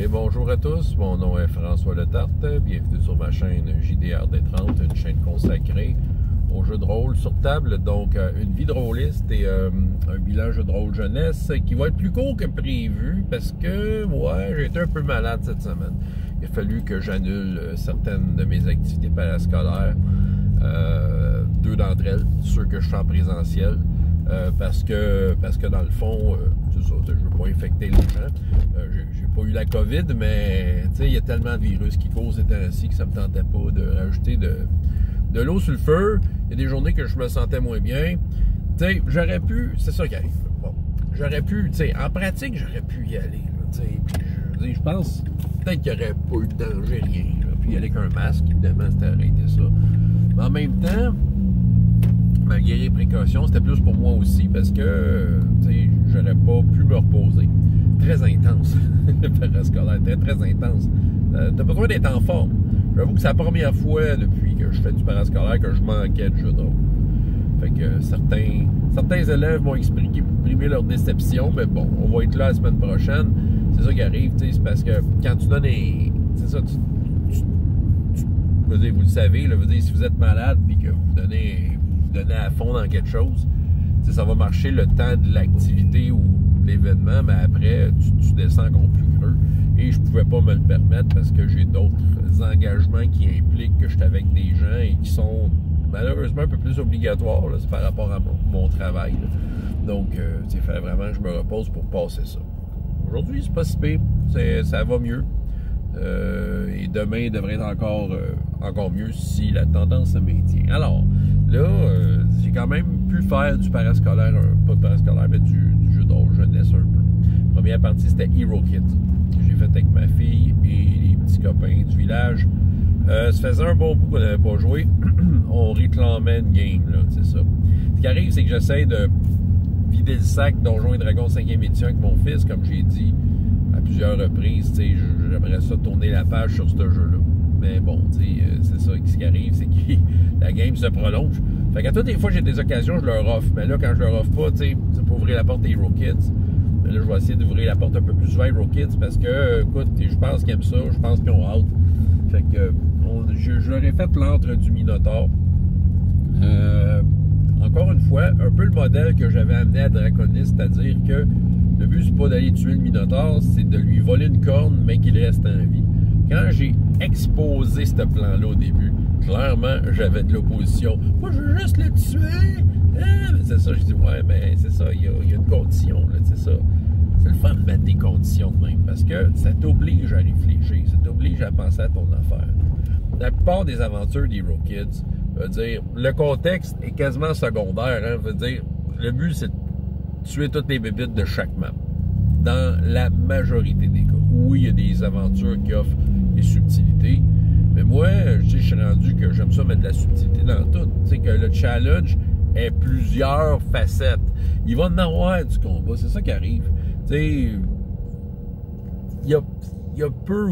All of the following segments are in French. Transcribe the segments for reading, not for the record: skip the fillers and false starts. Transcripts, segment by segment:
Et bonjour à tous, mon nom est François Letarte, bienvenue sur ma chaîne JDRD30, une chaîne consacrée aux jeux de rôle sur table, donc une vie de rôliste et un bilan jeu de rôle jeunesse qui va être plus court que prévu parce que, ouais, j'ai été un peu malade cette semaine. Il a fallu que j'annule certaines de mes activités parascolaires, deux d'entre elles, ceux que je fais en présentiel. Parce que dans le fond, c'est ça, je ne veux pas infecter les gens. J'ai pas eu la COVID, mais il y a tellement de virus qui causent ces temps-ci que ça me tentait pas de rajouter de l'eau sur le feu. Il y a des journées que je me sentais moins bien. J'aurais pu, c'est ça qui arrive. Bon, j'aurais pu, en pratique, j'aurais pu y aller. Puis je pense peut-être qu'il n'y aurait pas eu de danger, rien. Là. Puis y aller qu'un masque, évidemment, c'était arrêté ça. Mais en même temps, malgré les précautions, c'était plus pour moi aussi parce que j'aurais pas pu me reposer. Très intense, le parascolaire, très intense. T'as besoin d'être en forme. J'avoue que c'est la première fois depuis que je fais du parascolaire que je manquais de jeu de rôle. Fait que certains élèves m'ont exprimé leur déception, mais bon, on va être là la semaine prochaine. C'est ça qui arrive, c'est parce que quand tu donnes c'est ça, vous le savez, là, si vous êtes malade et que vous donnez à fond dans quelque chose, ça va marcher le temps de l'activité ou de l'événement, mais après, tu descends encore plus creux. Et je pouvais pas me le permettre parce que j'ai d'autres engagements qui impliquent que je suis avec des gens et qui sont malheureusement un peu plus obligatoires là, par rapport à mon travail. Là. Donc, il fallait vraiment que je me repose pour passer ça. Aujourd'hui, c'est pas si pire, ça va mieux. Et demain devrait être encore mieux si la tendance se maintient. Alors, là, j'ai quand même pu faire du parascolaire, pas de parascolaire, mais du jeu de rôle jeunesse un peu. La première partie, c'était Hero Kids, que j'ai fait avec ma fille et les petits copains du village. Ça faisait un bon bout qu'on n'avait pas joué. On réclamait une game, là, c'est ça. Ce qui arrive, c'est que j'essaie de vider le sac Donjons et Dragons 5e édition avec mon fils, comme j'ai dit à plusieurs reprises, j'aimerais ça tourner la page sur ce jeu-là. Mais bon, c'est ça, ce qui arrive, c'est que la game se prolonge. Fait qu'à toutes les fois que j'ai des occasions, je leur offre. Mais là, quand je leur offre pas, c'est pour ouvrir la porte des Hero Kids. Mais là, je vais essayer d'ouvrir la porte un peu plus souvent Hero Kids parce que, écoute, je pense qu'ils aiment ça, je pense qu'ils ont hâte. Fait que, je leur ai fait l'antre du Minotaure. Encore une fois, un peu le modèle que j'avais amené à Draconis, c'est-à-dire que le but, c'est pas d'aller tuer le Minotaure, c'est de lui voler une corne, mais qu'il reste en vie. Quand j'ai exposé ce plan-là au début, clairement, j'avais de l'opposition. Moi, je veux juste le tuer! Ah, mais c'est ça, je dis, ouais, mais c'est ça, il y a une condition, là, c'est ça. C'est le fun de mettre des conditions de même, parce que ça t'oblige à réfléchir, ça t'oblige à penser à ton affaire. La plupart des aventures d'Hero Kids, veut dire, le contexte est quasiment secondaire, hein, veut dire, le but, c'est de tuer toutes les bébites de chaque map. Dans la majorité des cas. Oui, il y a des aventures qui offrent des subtilités, mais moi, je suis rendu que j'aime ça mettre de la subtilité dans tout. Tu sais, que le challenge ait plusieurs facettes. Il va en avoir du combat, c'est ça qui arrive. Tu sais, il y a peu...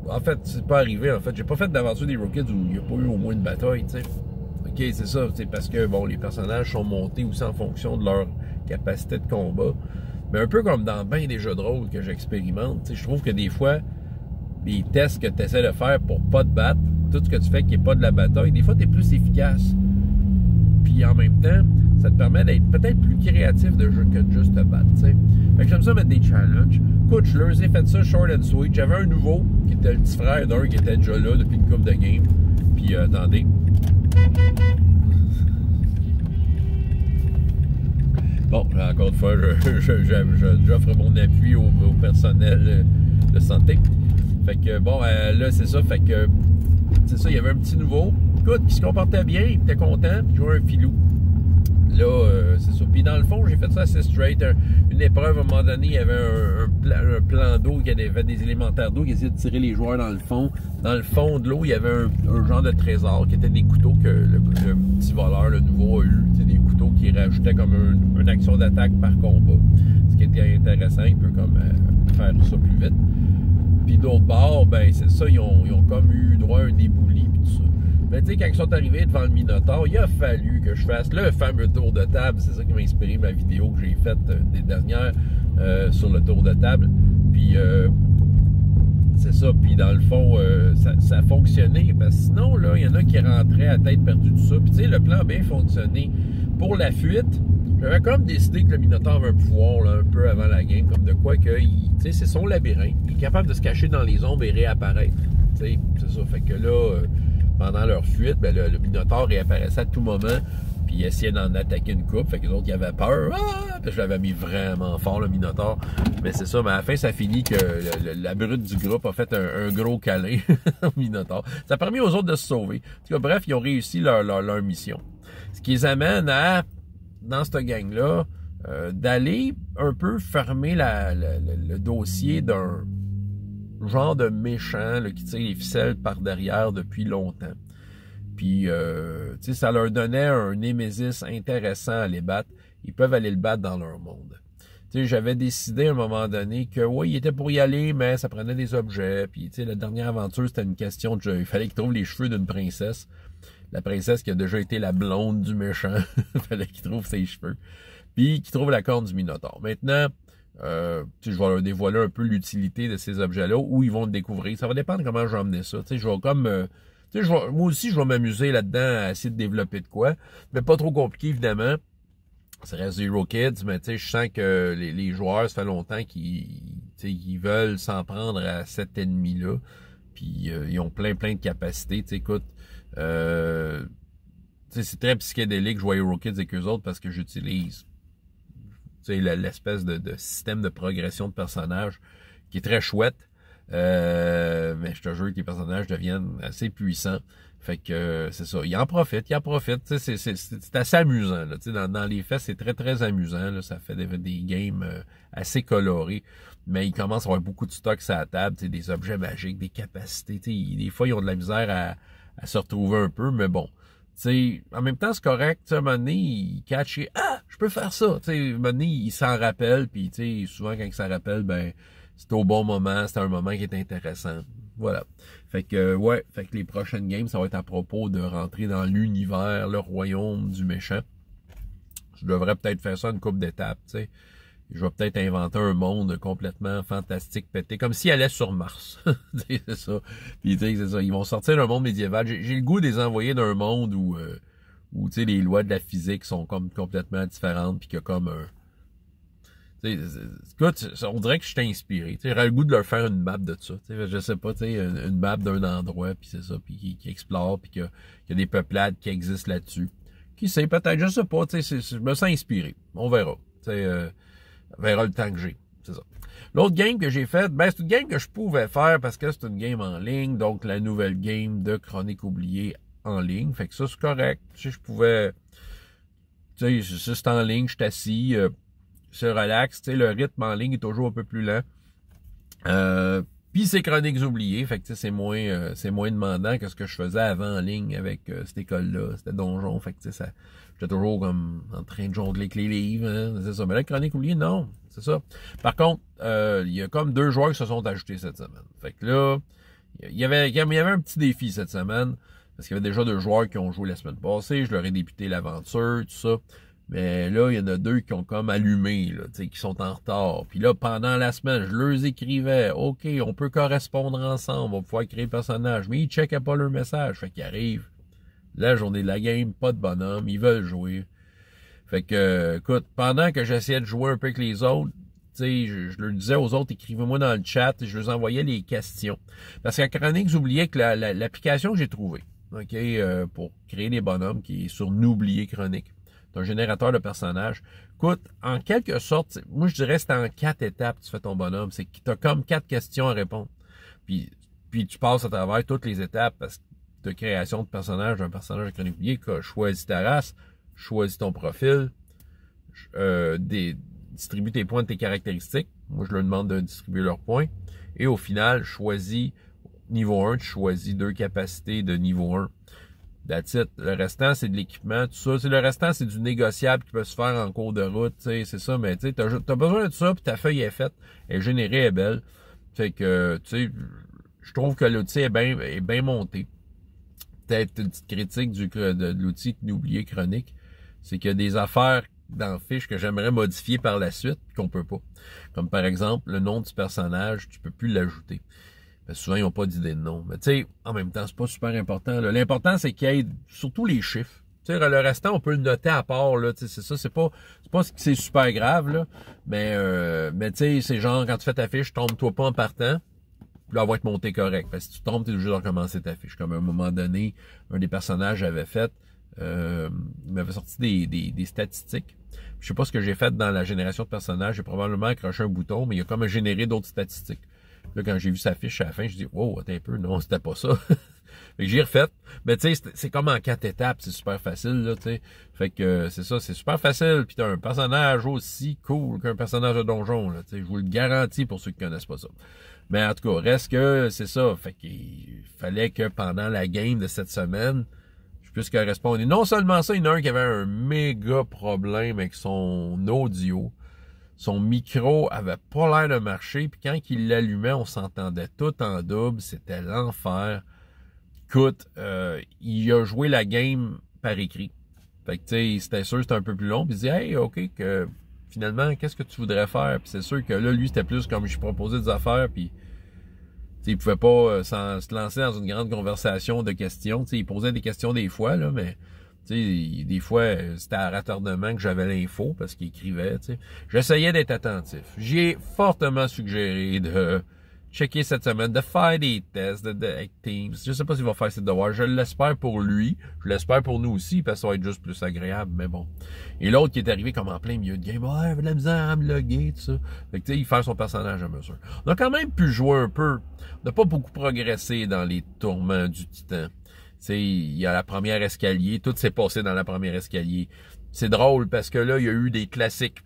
En fait, c'est pas arrivé, en fait. J'ai pas fait d'aventure des Hero Kids où il n'y a pas eu au moins une bataille, tu sais. OK, c'est ça, c'est parce que, bon, les personnages sont montés aussi en fonction de leur capacité de combat. Mais un peu comme dans bien des jeux de rôle que j'expérimente, je trouve que des fois, les tests que tu essaies de faire pour pas te battre, tout ce que tu fais qui n'est pas de la bataille, des fois, tu es plus efficace. Puis en même temps, ça te permet d'être peut-être plus créatif de jeu que de juste te battre, t'sais. Fait que j'aime ça mettre des challenges. Écoute, je leur ai fait ça short and sweet. J'avais un nouveau, qui était le petit frère d'un qui était déjà là depuis une couple de games. Puis attendez. Bon, encore une fois, j'offre mon appui au personnel de santé. Fait que, bon, là, c'est ça. Fait que, c'est ça, il y avait un petit nouveau. Écoute, qui se comportait bien, il était content, puis il jouait un filou. Là, c'est ça. Puis dans le fond, j'ai fait ça assez straight. Une épreuve, à un moment donné, il y avait un plan d'eau qui avait des élémentaires d'eau qui essayaient de tirer les joueurs dans le fond. Dans le fond de l'eau, il y avait un genre de trésor qui était des couteaux que le petit voleur, le nouveau, a eu. Des couteaux qui rajoutaient comme une action d'attaque par combat. Ce qui était intéressant, il peut comme faire ça plus vite. Puis d'autre part, ben c'est ça, ils ont comme eu droit à un ébouli puis tout ça. Mais tu sais, quand ils sont arrivés devant le Minotaure, il a fallu que je fasse le fameux tour de table. C'est ça qui m'a inspiré ma vidéo que j'ai faite des dernières sur le tour de table. Puis ça. Puis dans le fond, ça a fonctionné. Parce que sinon, là, il y en a qui rentraient à tête perdue tout ça. Puis tu sais, le plan a bien fonctionné. Pour la fuite, j'avais comme décidé que le Minotaur avait un pouvoir là, un peu avant la game, comme de quoi que c'est son labyrinthe. Il est capable de se cacher dans les ombres et réapparaître. C'est ça. Fait que là, pendant leur fuite, ben, le Minotaur réapparaissait à tout moment. Puis il essayait d'en attaquer une coupe. Fait que les autres, ils avaient peur. Ah! Puis je l'avais mis vraiment fort, le Minotaur. Mais c'est ça. Mais à la fin, ça finit que la brute du groupe a fait un gros câlin au Minotaur. Ça a permis aux autres de se sauver. En tout cas, bref, ils ont réussi leur mission. Ce qui les amène à, dans cette gang-là, d'aller un peu fermer le dossier d'un genre de méchant là, qui tire les ficelles par derrière depuis longtemps. Puis, tu sais, ça leur donnait un némésis intéressant à les battre. Ils peuvent aller le battre dans leur monde. Tu sais, j'avais décidé à un moment donné que, oui, il était pour y aller, mais ça prenait des objets. Puis, tu sais, la dernière aventure, c'était une question de... Il fallait qu'il trouve les cheveux d'une princesse. La princesse qui a déjà été la blonde du méchant. Il fallait qu'il trouve ses cheveux. Puis, qu'il trouve la corne du Minotaure. Maintenant, tu sais, je vais leur dévoiler un peu l'utilité de ces objets-là, où ils vont le découvrir. Ça va dépendre comment je vais emmener ça. Tu sais, je vais comme... tu sais, moi aussi, je vais m'amuser là-dedans à essayer de développer de quoi. Mais pas trop compliqué, évidemment. Ça reste Zero Kids, mais tu sais, je sens que les joueurs, ça fait longtemps qu'ils veulent s'en prendre à cet ennemi-là. Puis ils ont plein de capacités. Tu sais, écoute, c'est très psychédélique jouer Hero Kids avec eux autres parce que j'utilise l'espèce de système de progression de personnages qui est très chouette. Mais je te jure que les personnages deviennent assez puissants. Fait que c'est ça. Ils en profitent. C'est assez amusant. Là. Dans les faits, c'est très amusant. Là. Ça fait des games assez colorés. Mais ils commencent à avoir beaucoup de stocks à la table, des objets magiques, des capacités. Des fois, ils ont de la misère à se retrouver un peu, mais bon. En même temps, c'est correct. À un moment donné, ils catchent « Ah! Je peux faire ça! » À un moment donné, ils s'en rappellent. Puis souvent, quand ils s'en rappellent, ben c'est au bon moment, c'est un moment qui est intéressant. Voilà. Fait que les prochaines games, ça va être à propos de rentrer dans l'univers, le royaume du méchant. Je devrais peut-être faire ça une couple d'étapes, tu sais. Je vais peut-être inventer un monde complètement fantastique, pété, comme s'il allait sur Mars. C'est ça. Puis c'est ça. Ils vont sortir d'un monde médiéval. J'ai le goût de les envoyer d'un monde où tu sais, les lois de la physique sont comme complètement différentes, puis qu'il y a comme un... Écoute, on dirait que je t'ai inspiré. J'aurais le goût de leur faire une map de ça. Je sais pas, une map d'un endroit, puis c'est ça, puis qui explore, puis qu'il y a des peuplades qui existent là-dessus. Qui sait, peut-être, je sais pas, je me sens inspiré. On verra. On verra le temps que j'ai. C'est ça. L'autre game que j'ai faite, ben c'est une game que je pouvais faire parce que c'est une game en ligne, donc la nouvelle game de Chronique oubliée en ligne. Fait que ça, c'est correct. Je pouvais... Tu sais, c'est en ligne, je suis assis... se relaxe, tu sais, le rythme en ligne est toujours un peu plus lent. Puis c'est Chroniques oubliées, fait que c'est moins demandant que ce que je faisais avant en ligne avec cette école-là, c'était donjon, fait que ça, j'étais toujours comme en train de jongler avec les livres, hein, c'est ça. Mais là, Chroniques oubliées, non, c'est ça. Par contre, il y a comme 2 joueurs qui se sont ajoutés cette semaine. Fait que là, il y avait un petit défi cette semaine, parce qu'il y avait déjà 2 joueurs qui ont joué la semaine passée, je leur ai débuté l'aventure, tout ça. Mais là, il y en a 2 qui ont comme allumé, là, qui sont en retard. Puis là, pendant la semaine, je leur écrivais, OK, on peut correspondre ensemble, on va pouvoir créer le personnage. Mais ils checkaient pas leur message. Fait qu'ils arrivent, la journée de la game, pas de bonhomme, ils veulent jouer. Fait que, écoute, pendant que j'essayais de jouer un peu avec les autres, je leur disais aux autres, écrivez-moi dans le chat, je leur envoyais les questions. Parce qu'à Chronique, j'oubliais que l'application que j'ai trouvée, OK, pour créer les bonhommes, qui est sur N'oubliez Chronique, un générateur de personnages. Écoute, en quelque sorte, moi je dirais que c'est en 4 étapes que tu fais ton bonhomme. C'est que tu as comme 4 questions à répondre. Puis tu passes à travers toutes les étapes parce que de création de personnage, d'un personnage de Chronique oubliée, choisis ta race, choisis ton profil, distribue tes points de tes caractéristiques. Moi je leur demande de distribuer leurs points. Et au final, choisis niveau 1, tu choisis 2 capacités de niveau 1. That's it. Le restant, c'est de l'équipement, tout ça. Le restant, c'est du négociable qui peut se faire en cours de route, c'est ça. Mais tu as besoin de ça, puis ta feuille est faite, elle est générée, elle est belle. Fait que, tu sais, je trouve que l'outil est bien monté. Peut-être une petite critique de l'outil N'oubliez Chronique, c'est qu'il y a des affaires dans la fiche que j'aimerais modifier par la suite, puis qu'on peut pas. Comme par exemple, le nom du personnage, tu peux plus l'ajouter. Parce que souvent, ils n'ont pas d'idée de nom. Mais tu sais, en même temps, c'est pas super important. L'important, c'est qu'il y ait surtout les chiffres. Tu sais, le restant, on peut le noter à part, là. Tu sais, c'est ça, c'est pas ce qui c'est super grave, là. Mais tu sais, c'est genre, quand tu fais ta fiche, trompe-toi pas en partant. Puis là, elle va être montée correct. Parce que si tu trompes, t'es obligé de recommencer ta fiche. Comme à un moment donné, un des personnages avait fait, il m'avait sorti des statistiques. Je sais pas ce que j'ai fait dans la génération de personnages. J'ai probablement accroché un bouton, mais il a comme généré d'autres statistiques. Là, quand j'ai vu sa fiche à la fin, je dis, wow, attends un peu, non, c'était pas ça. Fait que j'ai refait. Mais tu sais, c'est comme en 4 étapes, c'est super facile, là, tu sais. Fait que c'est ça, c'est super facile. Puis t'as un personnage aussi cool qu'un personnage de donjon, là, tu sais. Je vous le garantis pour ceux qui connaissent pas ça. Mais en tout cas, reste que c'est ça. Fait qu'il fallait que pendant la game de cette semaine, je puisse correspondre. Et non seulement ça, il y en a un qui avait un méga problème avec son audio. Son micro avait pas l'air de marcher, puis quand il l'allumait, on s'entendait tout en double, c'était l'enfer. Écoute, il a joué la game par écrit. Fait que tu sais, c'était sûr que c'était un peu plus long, puis il dit « Hey, OK, que finalement, qu'est-ce que tu voudrais faire? » Puis c'est sûr que là, lui, c'était plus comme je proposais des affaires, puis il pouvait pas se lancer dans une grande conversation de questions. T'sais, il posait des questions des fois, là, mais des fois, c'était à retardement que j'avais l'info parce qu'il écrivait. T'sais. J'essayais d'être attentif. J'ai fortement suggéré de checker cette semaine, de faire des tests avec Teams. Je sais pas s'il va faire ses devoirs. Je l'espère pour lui. Je l'espère pour nous aussi parce que ça va être juste plus agréable, mais bon. Et l'autre qui est arrivé comme en plein milieu de game, ouais, de la misère à me loguer, tout ça. Fait que tu sais, il fait son personnage à mesure. On a quand même pu jouer un peu. On n'a pas beaucoup progressé dans les tourments du Titan. Tu sais, il y a la première escalier. Tout s'est passé dans la première escalier. C'est drôle parce que là, il y a eu des classiques.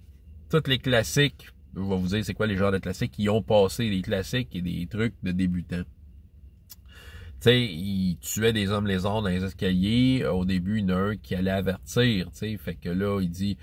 Tous les classiques. Je vais vous dire c'est quoi les genres de classiques qui ont passé, des classiques et des trucs de débutants. Tu sais, ils tuaient des hommes lézards dans les escaliers. Au début, il y en a un qui allait avertir, tu sais. Fait que là, il dit,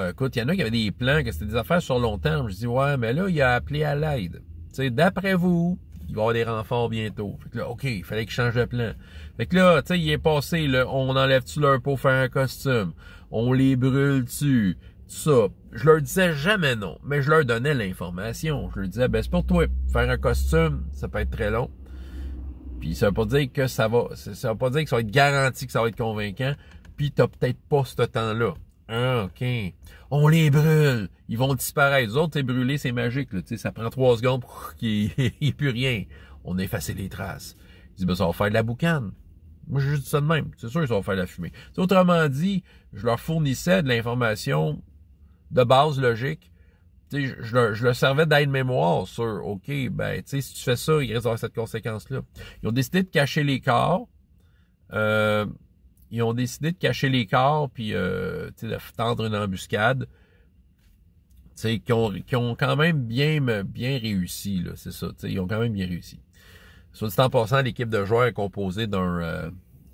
écoute, il y en a qui avaient des plans, que c'était des affaires sur long terme. Je dis, ouais, mais là, il a appelé à l'aide. Tu sais, d'après vous, il va y avoir des renforts bientôt. Fait que là, OK, il fallait qu'il change de plan. Fait que là, tu sais, il est passé, là, on enlève-tu leur peau pour faire un costume? On les brûle-tu? Ça, je leur disais jamais non, mais je leur donnais l'information. Je leur disais, ben c'est pour toi, faire un costume, ça peut être très long. Puis ça veut pas dire que ça va pas dire que ça va être garanti que ça va être convaincant. Puis t'as peut-être pas ce temps-là. Ah, OK. On les brûle. Ils vont disparaître. Les autres, c'est brûler, c'est magique. Là. Ça prend 3 secondes pour qu'il n'y ait plus rien. On a effacé les traces. Ils disent, ben ça va faire de la boucane. Moi, j'ai juste dit ça de même. C'est sûr que ça va faire de la fumée. T'sais, autrement dit, je leur fournissais de l'information de base logique. T'sais, je leur servais d'aide-mémoire sur, OK, ben, tu sais, si tu fais ça, il risque d'avoir cette conséquence-là. Ils ont décidé de cacher les corps. Ils ont décidé de cacher les corps, puis de tendre une embuscade. Qui ont quand même bien réussi, là, c'est ça. Ils ont quand même bien réussi. Soit dit en passant, l'équipe de joueurs est composée d'un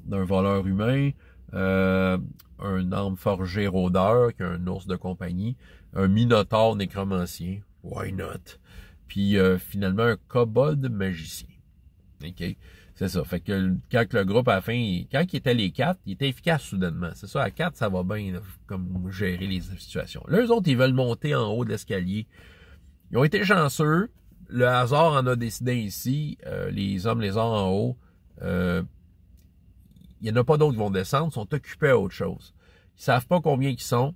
voleur humain, un arme forgé rôdeur, qui est un ours de compagnie, un minotaure nécromancien, why not? Puis finalement un kobold magicien. OK? C'est ça. Fait que quand le groupe à la fin, quand il était les 4, il était efficace soudainement. C'est ça, à 4, ça va bien, là, comme gérer les situations. Là, eux autres, ils veulent monter en haut de l'escalier. Ils ont été chanceux. Le hasard en a décidé ici. Les hommes lézards en haut. Il n'y en a pas d'autres qui vont descendre. Ils sont occupés à autre chose. Ils savent pas combien ils sont.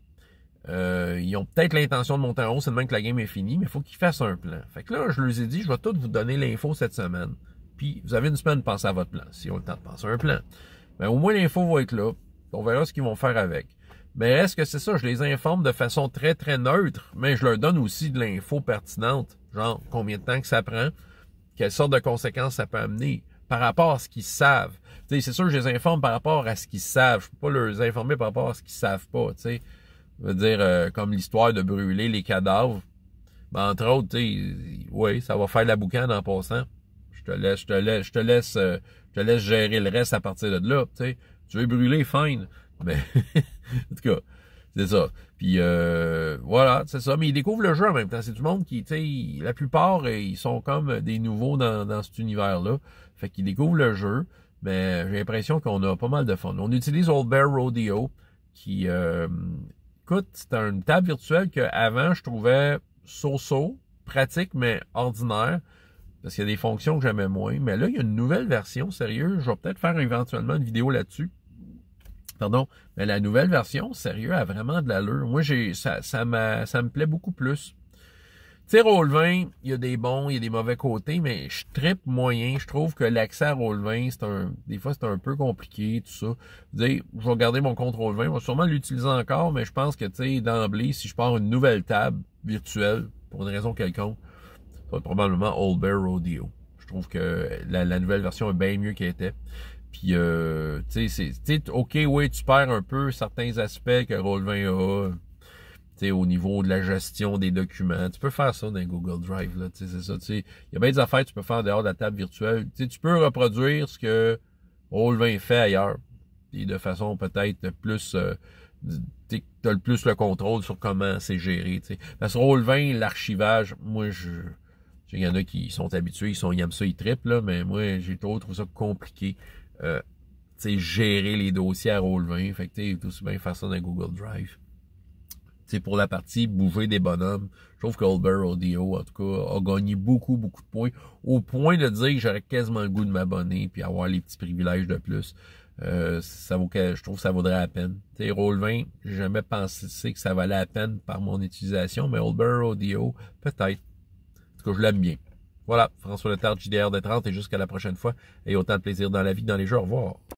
Ils ont peut-être l'intention de monter en haut, c'est demain que la game est finie, mais il faut qu'ils fassent un plan. Fait que là, je leur ai dit, je vais tout vous donner l'info cette semaine. Puis vous avez une semaine de penser à votre plan, si on a le temps de penser à un plan. Mais au moins l'info va être là. On verra ce qu'ils vont faire avec. Mais est-ce que c'est ça? Je les informe de façon très, très neutre, mais je leur donne aussi de l'info pertinente. Genre, combien de temps que ça prend, quelle sorte de conséquences ça peut amener par rapport à ce qu'ils savent. Tu sais, c'est sûr que je les informe par rapport à ce qu'ils savent. Je peux pas les informer par rapport à ce qu'ils savent pas, tu sais. Je veux dire, comme l'histoire de brûler les cadavres. Ben, entre autres, tu sais, oui, ça va faire de la boucane en passant. Je te laisse gérer le reste à partir de là, tu sais. Tu veux brûler, fine. Mais, en tout cas, c'est ça. Puis, voilà, c'est ça. Mais ils découvrent le jeu en même temps. C'est du monde qui, tu sais, la plupart, ils sont comme des nouveaux dans cet univers-là. Fait qu'ils découvrent le jeu. Mais j'ai l'impression qu'on a pas mal de fun. On utilise Old Bear Rodeo, qui, écoute, c'est une table virtuelle qu'avant, je trouvais so-so, pratique, mais ordinaire. Parce qu'il y a des fonctions que j'aimais moins. Mais là, il y a une nouvelle version, sérieux. Je vais peut-être faire éventuellement une vidéo là-dessus. Pardon. Mais la nouvelle version, sérieux, a vraiment de l'allure. Moi, ça me plaît beaucoup plus. Tu sais, Roll20, il y a des bons, il y a des mauvais côtés, mais je trippe moyen. Je trouve que l'accès à Roll20, des fois, c'est un peu compliqué, tout ça. Je vais garder mon compte Roll20, je vais sûrement l'utiliser encore, mais je pense que, tu sais, d'emblée, si je pars une nouvelle table virtuelle, pour une raison quelconque, ça va être probablement Old Bear Rodeo. Je trouve que la nouvelle version est bien mieux qu'elle était. Puis, tu sais, OK, oui, tu perds un peu certains aspects que Roll20 a. T'sais, au niveau de la gestion des documents. Tu peux faire ça dans Google Drive, là, c'est ça. Il y a bien des affaires que tu peux faire dehors de la table virtuelle. T'sais, tu peux reproduire ce que Roll20 fait ailleurs. Et de façon peut-être plus... tu as le plus le contrôle sur comment c'est géré. T'sais. Parce que Roll20, l'archivage, moi, il y en a qui sont habitués, ils aiment ça, ils trippent, là, mais moi, j'ai trouvé ça compliqué. Gérer les dossiers à Roll20. Fait que tu aussi bien faire ça dans Google Drive. T'sais, pour la partie bouger des bonhommes, je trouve que Old Bear Rodeo, en tout cas, a gagné beaucoup de points, au point de dire que j'aurais quasiment le goût de m'abonner puis avoir les petits privilèges de plus. Je trouve que ça vaudrait la peine. T'sais, Roll20, j'ai jamais pensé que ça valait la peine par mon utilisation, mais Old Bear Rodeo, peut-être. En tout cas, je l'aime bien. Voilà, François Letarte, JDR de 30, et jusqu'à la prochaine fois. Et autant de plaisir dans la vie que dans les jeux. Au revoir.